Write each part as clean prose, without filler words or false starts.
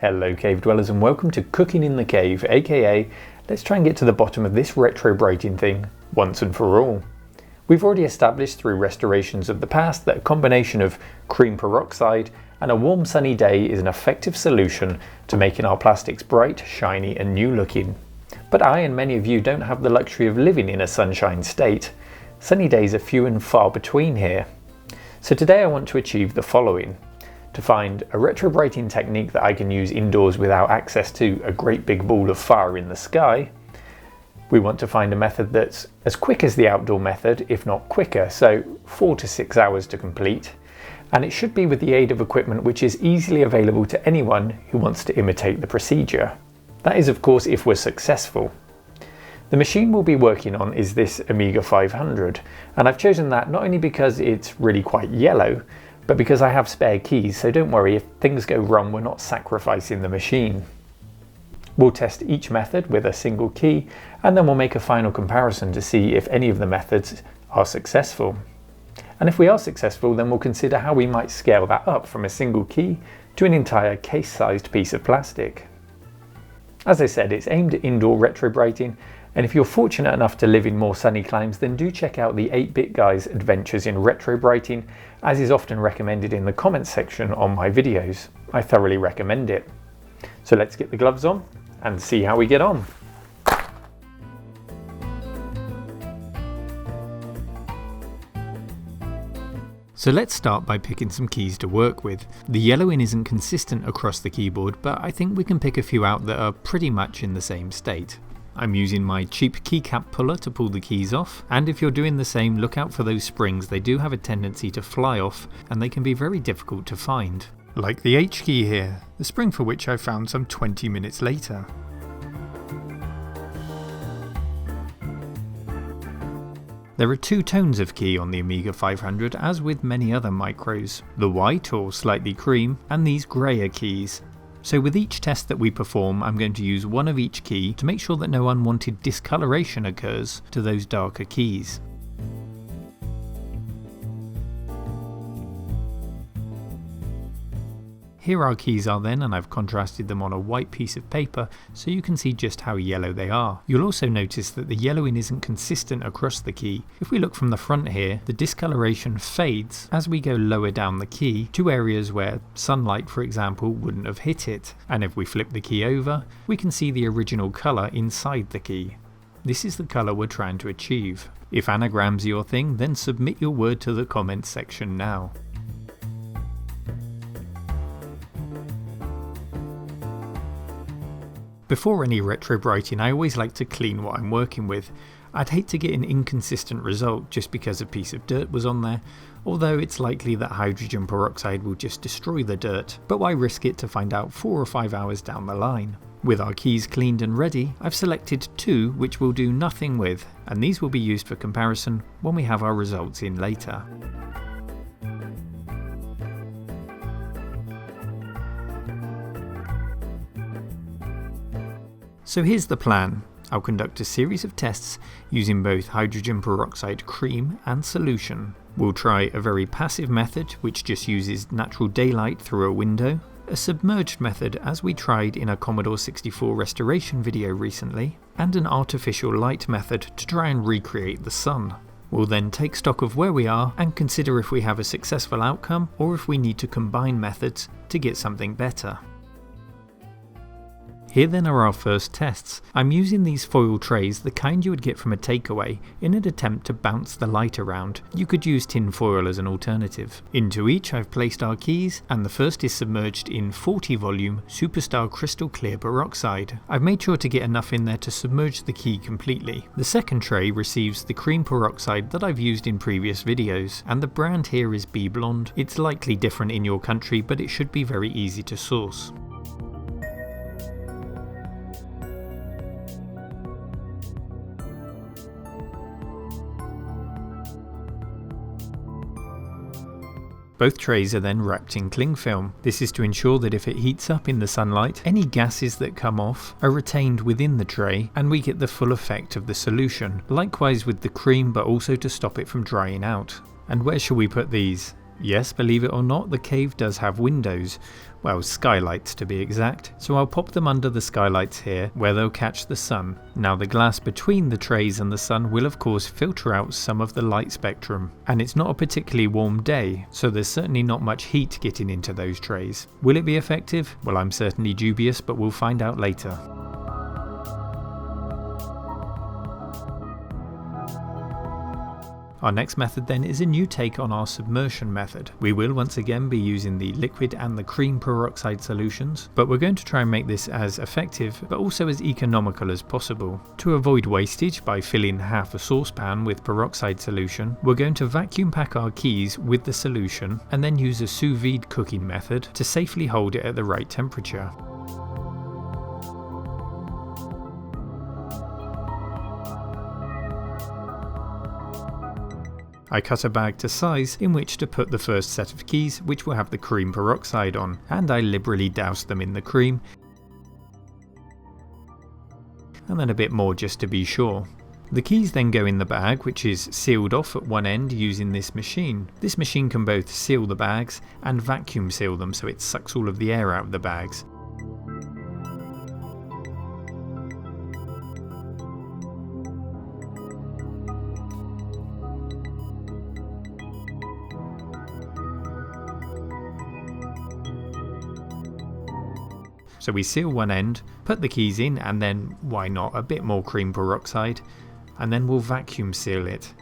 Hello cave dwellers and welcome to Cooking in the Cave, aka let's try and get to the bottom of this retrobrating thing once and for all. We've already established through restorations of the past that a combination of cream peroxide and a warm sunny day is an effective solution to making our plastics bright, shiny and new looking. But I and many of you don't have the luxury of living in a sunshine state. Sunny days are few and far between here. So today I want to achieve the following. To find a retrobrating technique that I can use indoors without access to a great big ball of fire in the sky. We want to find a method that's as quick as the outdoor method, if not quicker, so 4 to 6 hours to complete. And it should be with the aid of equipment which is easily available to anyone who wants to imitate the procedure. That is of course if we're successful. The machine we'll be working on is this Amiga 500, and I've chosen that not only because it's really quite yellow, but because I have spare keys, so don't worry, if things go wrong we're not sacrificing the machine. We'll test each method with a single key and then we'll make a final comparison to see if any of the methods are successful. And if we are successful, then we'll consider how we might scale that up from a single key to an entire case-sized piece of plastic. As I said, it's aimed at indoor retrobrating, and if you're fortunate enough to live in more sunny climes, then do check out the 8-Bit Guy's Adventures in Retrobrating, as is often recommended in the comments section on my videos. I thoroughly recommend it. So let's get the gloves on and see how we get on. So let's start by picking some keys to work with. The yellowing isn't consistent across the keyboard, but I think we can pick a few out that are pretty much in the same state. I'm using my cheap keycap puller to pull the keys off, and if you're doing the same, look out for those springs. They do have a tendency to fly off and they can be very difficult to find. Like the H key here, the spring for which I found some 20 minutes later. There are two tones of key on the Amiga 500 as with many other micros, the white or slightly cream and these greyer keys. So with each test that we perform I'm going to use one of each key to make sure that no unwanted discoloration occurs to those darker keys. Here our keys are then, and I've contrasted them on a white piece of paper so you can see just how yellow they are. You'll also notice that the yellowing isn't consistent across the key. If we look from the front here, the discoloration fades as we go lower down the key to areas where sunlight, for example, wouldn't have hit it. And if we flip the key over, we can see the original colour inside the key. This is the colour we're trying to achieve. If anagram's your thing, then submit your word to the comments section now. Before any retrobrating, I always like to clean what I'm working with. I'd hate to get an inconsistent result just because a piece of dirt was on there, although it's likely that hydrogen peroxide will just destroy the dirt, but why risk it to find out 4 or 5 hours down the line? With our keys cleaned and ready, I've selected 2 which we'll do nothing with, and these will be used for comparison when we have our results in later. So here's the plan. I'll conduct a series of tests using both hydrogen peroxide cream and solution. We'll try a very passive method which just uses natural daylight through a window, a submerged method as we tried in a Commodore 64 restoration video recently, and an artificial light method to try and recreate the sun. We'll then take stock of where we are and consider if we have a successful outcome or if we need to combine methods to get something better. Here then are our first tests. I'm using these foil trays, the kind you would get from a takeaway, in an attempt to bounce the light around. You could use tin foil as an alternative. Into each I've placed our keys, and the first is submerged in 40 volume Superstar Crystal Clear Peroxide. I've made sure to get enough in there to submerge the key completely. The second tray receives the cream peroxide that I've used in previous videos, and the brand here is B Blonde. It's likely different in your country, but it should be very easy to source. Both trays are then wrapped in cling film. This is to ensure that if it heats up in the sunlight, any gases that come off are retained within the tray and we get the full effect of the solution. Likewise with the cream, but also to stop it from drying out. And where shall we put these? Yes, believe it or not, the cave does have windows. Well, skylights to be exact. So I'll pop them under the skylights here, where they'll catch the sun. Now the glass between the trays and the sun will of course filter out some of the light spectrum. And it's not a particularly warm day, so there's certainly not much heat getting into those trays. Will it be effective? Well, I'm certainly dubious, but we'll find out later. Our next method then is a new take on our submersion method. We will once again be using the liquid and the cream peroxide solutions, but we're going to try and make this as effective but also as economical as possible. To avoid wastage by filling half a saucepan with peroxide solution, we're going to vacuum pack our keys with the solution and then use a sous vide cooking method to safely hold it at the right temperature. I cut a bag to size in which to put the first set of keys, which will have the cream peroxide on, and I liberally douse them in the cream, and then a bit more just to be sure. The keys then go in the bag, which is sealed off at one end using this machine. This machine can both seal the bags and vacuum seal them, so it sucks all of the air out of the bags. So we seal one end, put the keys in, and then, why not, a bit more cream peroxide, and then we'll vacuum seal it.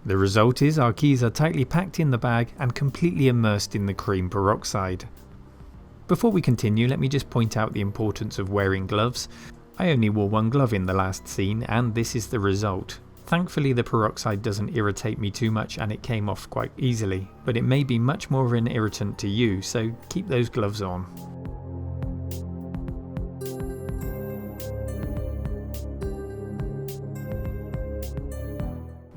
The result is our keys are tightly packed in the bag and completely immersed in the cream peroxide. Before we continue, let me just point out the importance of wearing gloves. I only wore one glove in the last scene and this is the result. Thankfully the peroxide doesn't irritate me too much and it came off quite easily, but it may be much more of an irritant to you, so keep those gloves on.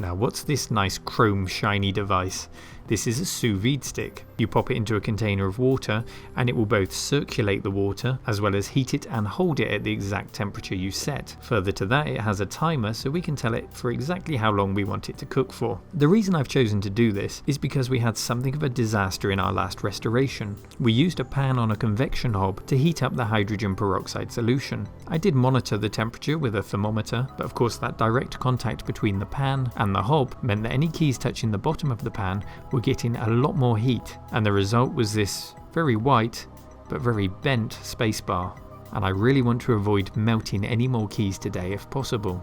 Now what's this nice chrome shiny device? This is a sous vide stick. You pop it into a container of water and it will both circulate the water as well as heat it and hold it at the exact temperature you set. Further to that, it has a timer so we can tell it for exactly how long we want it to cook for. The reason I've chosen to do this is because we had something of a disaster in our last restoration. We used a pan on a convection hob to heat up the hydrogen peroxide solution. I did monitor the temperature with a thermometer, but of course that direct contact between the pan and the hob meant that any keys touching the bottom of the pan were getting a lot more heat, and the result was this very white but very bent spacebar, and I really want to avoid melting any more keys today if possible.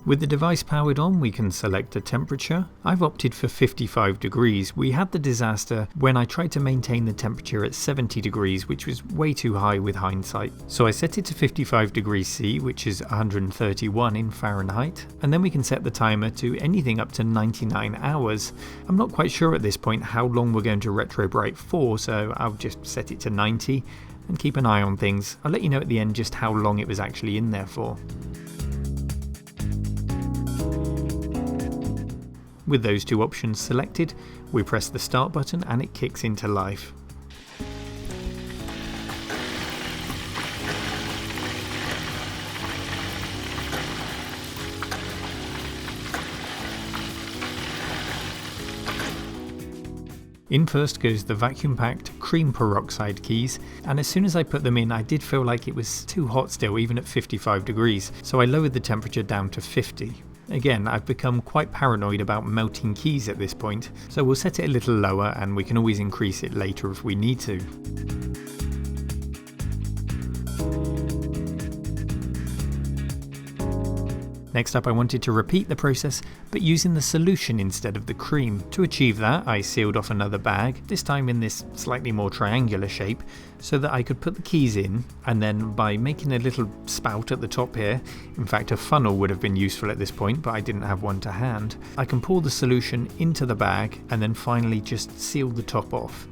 With the device powered on, we can select a temperature. I've opted for 55 degrees. We had the disaster when I tried to maintain the temperature at 70 degrees, which was way too high with hindsight. So I set it to 55 degrees C, which is 131 in Fahrenheit. And then we can set the timer to anything up to 99 hours. I'm not quite sure at this point how long we're going to retrobrite for, so I'll just set it to 90 and keep an eye on things. I'll let you know at the end just how long it was actually in there for. With those two options selected, we press the start button and it kicks into life. In first goes the vacuum packed cream peroxide keys, and as soon as I put them in I did feel like it was too hot still, even at 55 degrees, so I lowered the temperature down to 50. Again, I've become quite paranoid about melting keys at this point, so we'll set it a little lower and we can always increase it later if we need to. Next up, I wanted to repeat the process, but using the solution instead of the cream. To achieve that, I sealed off another bag, this time in this slightly more triangular shape, so that I could put the keys in, and then by making a little spout at the top here, in fact a funnel would have been useful at this point, but I didn't have one to hand, I can pour the solution into the bag and then finally just seal the top off.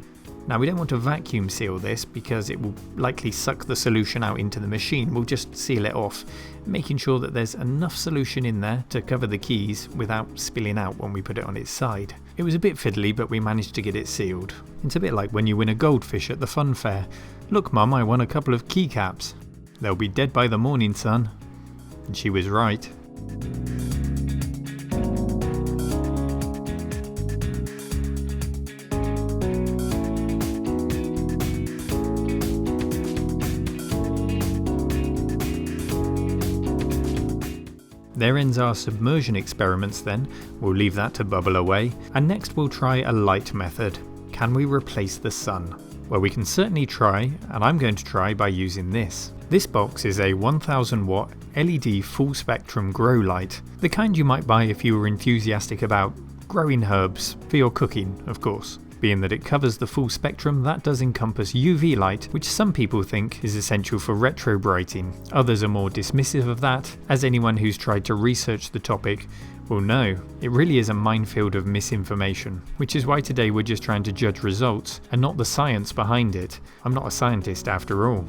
Now we don't want to vacuum seal this because it will likely suck the solution out into the machine. We'll just seal it off, making sure that there's enough solution in there to cover the keys without spilling out when we put it on its side. It was a bit fiddly, but we managed to get it sealed. It's a bit like when you win a goldfish at the fun fair. Look Mum, I won a couple of keycaps. They'll be dead by the morning, son. And she was right. There ends our submersion experiments then, we'll leave that to bubble away, and next we'll try a light method. Can we replace the sun? Well, we can certainly try, and I'm going to try by using this. This box is a 1000 watt LED full spectrum grow light, the kind you might buy if you were enthusiastic about growing herbs, for your cooking of course. Being that it covers the full spectrum, that does encompass UV light, which some people think is essential for retrobrighting. Others are more dismissive of that, as anyone who's tried to research the topic will know. It really is a minefield of misinformation, which is why today we're just trying to judge results and not the science behind it. I'm not a scientist after all.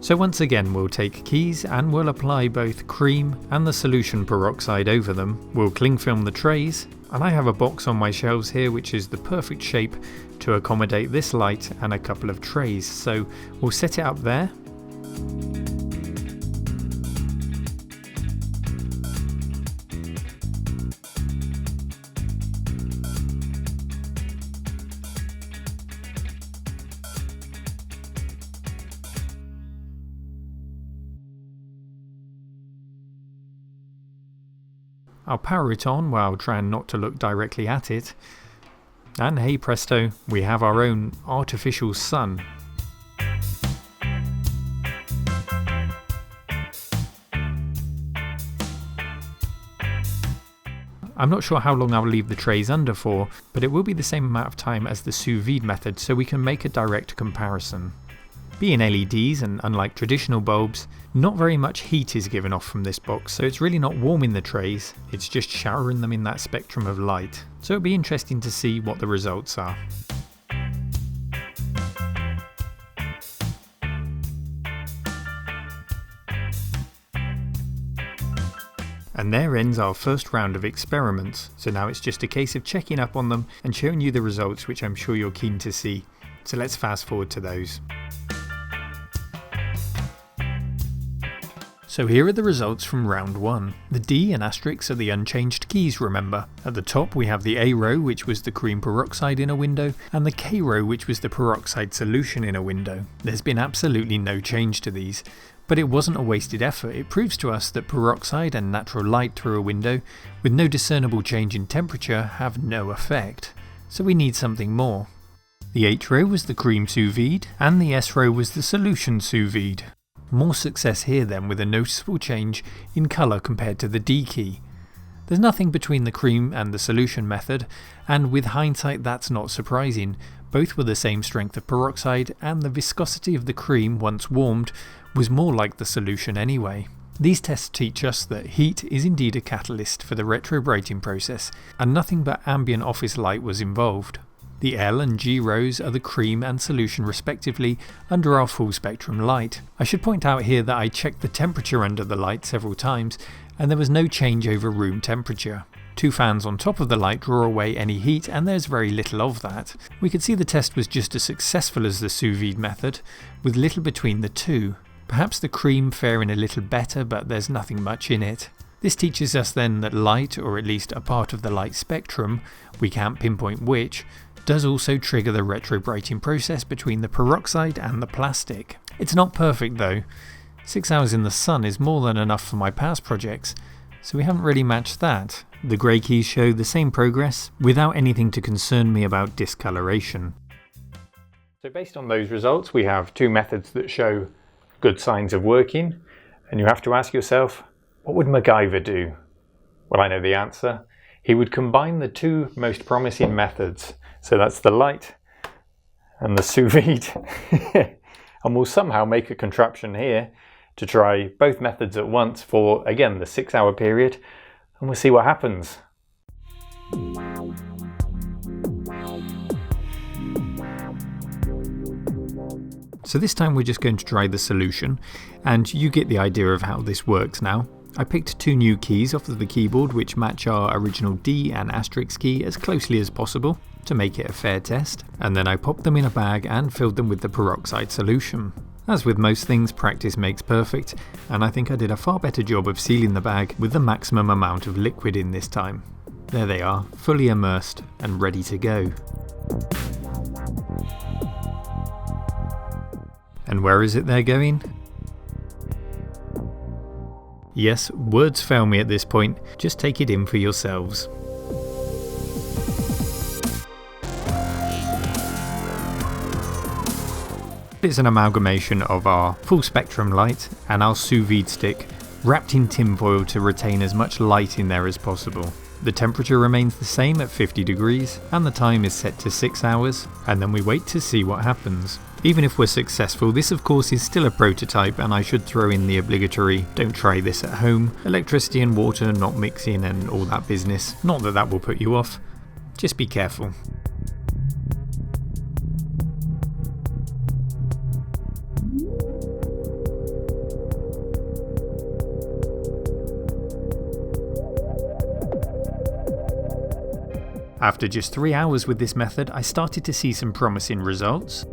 So once again we'll take keys and we'll apply both cream and the solution peroxide over them. We'll cling film the trays, and I have a box on my shelves here which is the perfect shape to accommodate this light and a couple of trays, so we'll set it up there. I'll power it on while trying not to look directly at it. And hey presto, we have our own artificial sun. I'm not sure how long I'll leave the trays under for, but it will be the same amount of time as the sous vide method, so we can make a direct comparison. Being LEDs and unlike traditional bulbs, not very much heat is given off from this box, so it's really not warming the trays, it's just showering them in that spectrum of light. So it'll be interesting to see what the results are. And there ends our first round of experiments, so now it's just a case of checking up on them and showing you the results, which I'm sure you're keen to see. So let's fast forward to those. So here are the results from round 1. The D and asterisk are the unchanged keys, remember. At the top we have the A row, which was the cream peroxide in a window, and the K row, which was the peroxide solution in a window. There's been absolutely no change to these, but it wasn't a wasted effort. It proves to us that peroxide and natural light through a window, with no discernible change in temperature, have no effect. So we need something more. The H row was the cream sous vide, and the S row was the solution sous vide. More success here then, with a noticeable change in colour compared to the D key. There's nothing between the cream and the solution method, and with hindsight that's not surprising. Both were the same strength of peroxide, and the viscosity of the cream once warmed was more like the solution anyway. These tests teach us that heat is indeed a catalyst for the retrobrighting process, and nothing but ambient office light was involved. The L and G rows are the cream and solution respectively under our full spectrum light. I should point out here that I checked the temperature under the light several times and there was no change over room temperature. 2 fans on top of the light draw away any heat and there's very little of that. We could see the test was just as successful as the sous vide method, with little between the two. Perhaps the cream faring a little better, but there's nothing much in it. This teaches us then that light, or at least a part of the light spectrum, we can't pinpoint which, does also trigger the retrobrighting process between the peroxide and the plastic. It's not perfect though. 6 hours in the sun is more than enough for my past projects, so we haven't really matched that. The grey keys show the same progress without anything to concern me about discoloration. So based on those results, we have 2 methods that show good signs of working, and you have to ask yourself, what would MacGyver do? Well, I know the answer. He would combine the two most promising methods. So that's the light and the sous vide. And we'll somehow make a contraption here to try both methods at once for, again, the 6-hour period. And we'll see what happens. So this time we're just going to try the solution, and you get the idea of how this works now. I picked 2 new keys off of the keyboard which match our original D and asterisk key as closely as possible to make it a fair test, and then I popped them in a bag and filled them with the peroxide solution. As with most things, practice makes perfect, and I think I did a far better job of sealing the bag with the maximum amount of liquid in this time. There they are, fully immersed and ready to go. And where is it they're going? Yes, words fail me at this point, just take it in for yourselves. It's an amalgamation of our full spectrum light and our sous vide stick, wrapped in tinfoil to retain as much light in there as possible. The temperature remains the same at 50 degrees and the time is set to 6 hours, and then we wait to see what happens. Even if we're successful, this of course is still a prototype, and I should throw in the obligatory "don't try this at home," electricity and water not mixing and all that business. Not that that will put you off, just be careful. After just 3 hours with this method, I started to see some promising results.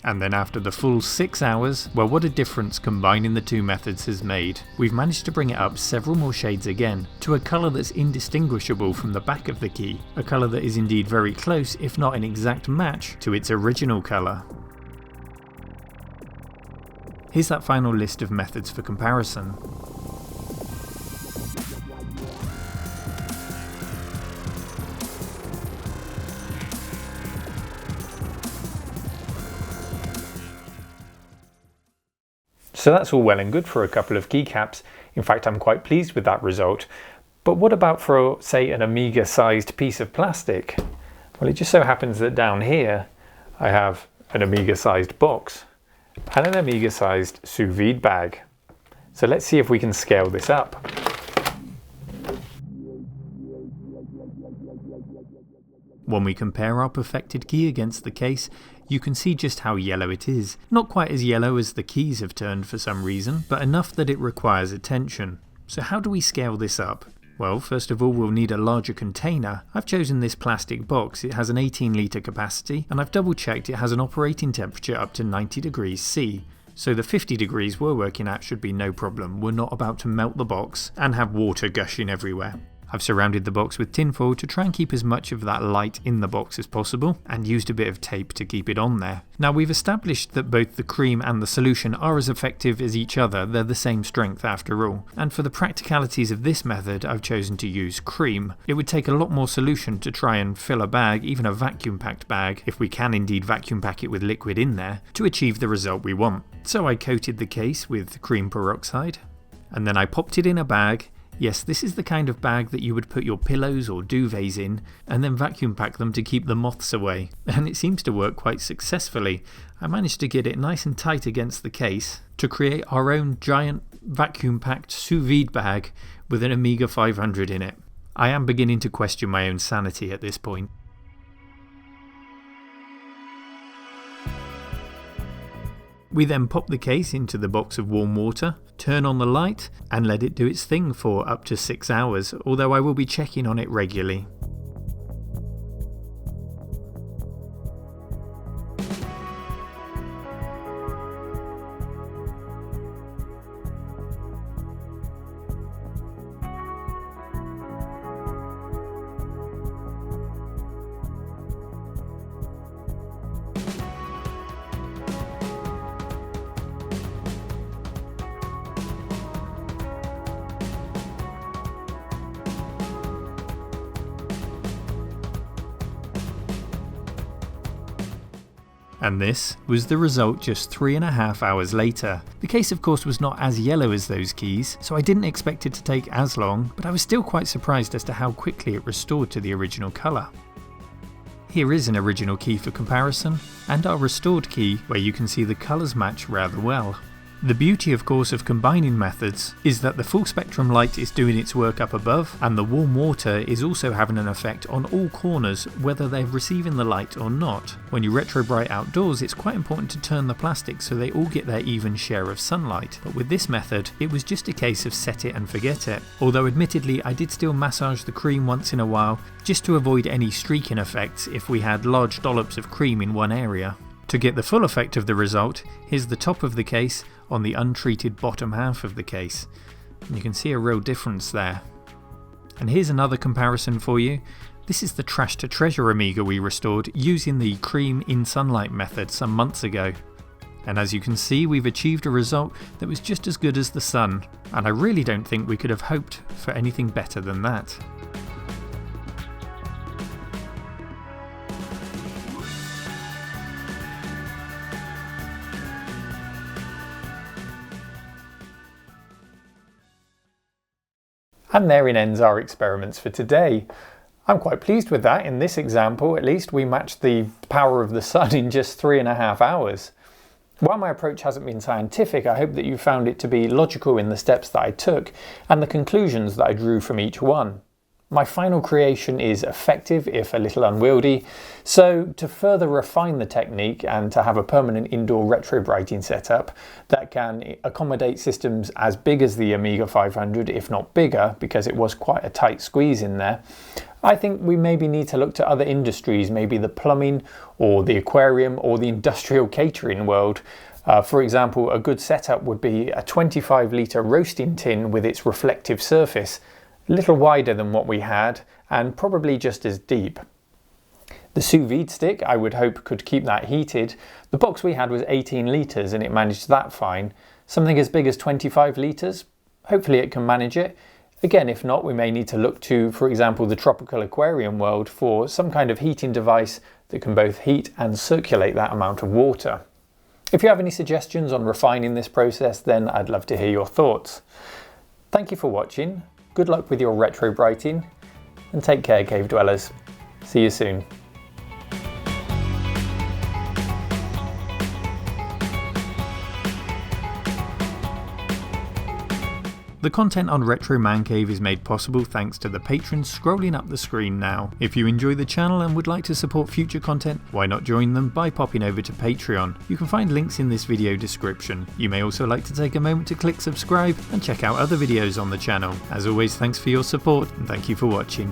And then after the full 6 hours, well, what a difference combining the two methods has made. We've managed to bring it up several more shades again, to a colour that's indistinguishable from the back of the key, a colour that is indeed very close, if not an exact match, to its original colour. Here's that final list of methods for comparison. So that's all well and good for a couple of keycaps. In fact, I'm quite pleased with that result. But what about for, say, an Amiga sized piece of plastic? Well, it just so happens that down here I have an Amiga sized box and an Amiga sized sous vide bag. So let's see if we can scale this up. When we compare our perfected key against the case, you can see just how yellow it is. Not quite as yellow as the keys have turned for some reason, but enough that it requires attention. So how do we scale this up? Well, first of all, we'll need a larger container. I've chosen this plastic box. It has an 18-litre capacity, and I've double checked it has an operating temperature up to 90 degrees C. So the 50 degrees we're working at should be no problem. We're not about to melt the box and have water gushing everywhere. I've surrounded the box with tinfoil to try and keep as much of that light in the box as possible, and used a bit of tape to keep it on there. Now, we've established that both the cream and the solution are as effective as each other. They're the same strength after all. And for the practicalities of this method, I've chosen to use cream. It would take a lot more solution to try and fill a bag, even a vacuum packed bag, if we can indeed vacuum pack it with liquid in there, to achieve the result we want. So I coated the case with cream peroxide, and then I popped it in a bag. Yes, this is the kind of bag that you would put your pillows or duvets in and then vacuum pack them to keep the moths away. And it seems to work quite successfully. I managed to get it nice and tight against the case to create our own giant vacuum packed sous vide bag with an Amiga 500 in it. I am beginning to question my own sanity at this point. We then pop the case into the box of warm water, turn on the light, and let it do its thing for up to 6 hours, although I will be checking on it regularly. And this was the result just 3.5 hours later. The case of course was not as yellow as those keys, so I didn't expect it to take as long, but I was still quite surprised as to how quickly it restored to the original colour. Here is an original key for comparison, and our restored key where you can see the colours match rather well. The beauty of course of combining methods is that the full spectrum light is doing its work up above, and the warm water is also having an effect on all corners whether they're receiving the light or not. When you retrobrite outdoors, it's quite important to turn the plastic so they all get their even share of sunlight, but with this method it was just a case of set it and forget it, although admittedly I did still massage the cream once in a while just to avoid any streaking effects if we had large dollops of cream in one area. To get the full effect of the result, here's the top of the case on the untreated bottom half of the case, and you can see a real difference there. And here's another comparison for you. This is the Trash to Treasure Amiga we restored using the cream in sunlight method some months ago. And as you can see, we've achieved a result that was just as good as the sun, and I really don't think we could have hoped for anything better than that. And therein ends our experiments for today. I'm quite pleased with that. In this example, at least, we matched the power of the sun in just 3.5 hours. While my approach hasn't been scientific, I hope that you found it to be logical in the steps that I took and the conclusions that I drew from each one. My final creation is effective, if a little unwieldy, so to further refine the technique and to have a permanent indoor retrobrighting setup that can accommodate systems as big as the Amiga 500, if not bigger, because it was quite a tight squeeze in there, I think we maybe need to look to other industries, maybe the plumbing or the aquarium or the industrial catering world. For example, a good setup would be a 25-litre roasting tin with its reflective surface, a little wider than what we had and probably just as deep. The sous vide stick I would hope could keep that heated. The box we had was 18 litres and it managed that fine. Something as big as 25 litres? Hopefully it can manage it. Again, if not, we may need to look to, for example, the tropical aquarium world for some kind of heating device that can both heat and circulate that amount of water. If you have any suggestions on refining this process, then I'd love to hear your thoughts. Thank you for watching. Good luck with your retrobrighting, and take care, cave dwellers. See you soon. The content on Retro Man Cave is made possible thanks to the patrons scrolling up the screen now. If you enjoy the channel and would like to support future content, why not join them by popping over to Patreon. You can find links in this video description. You may also like to take a moment to click subscribe and check out other videos on the channel. As always, thanks for your support and thank you for watching.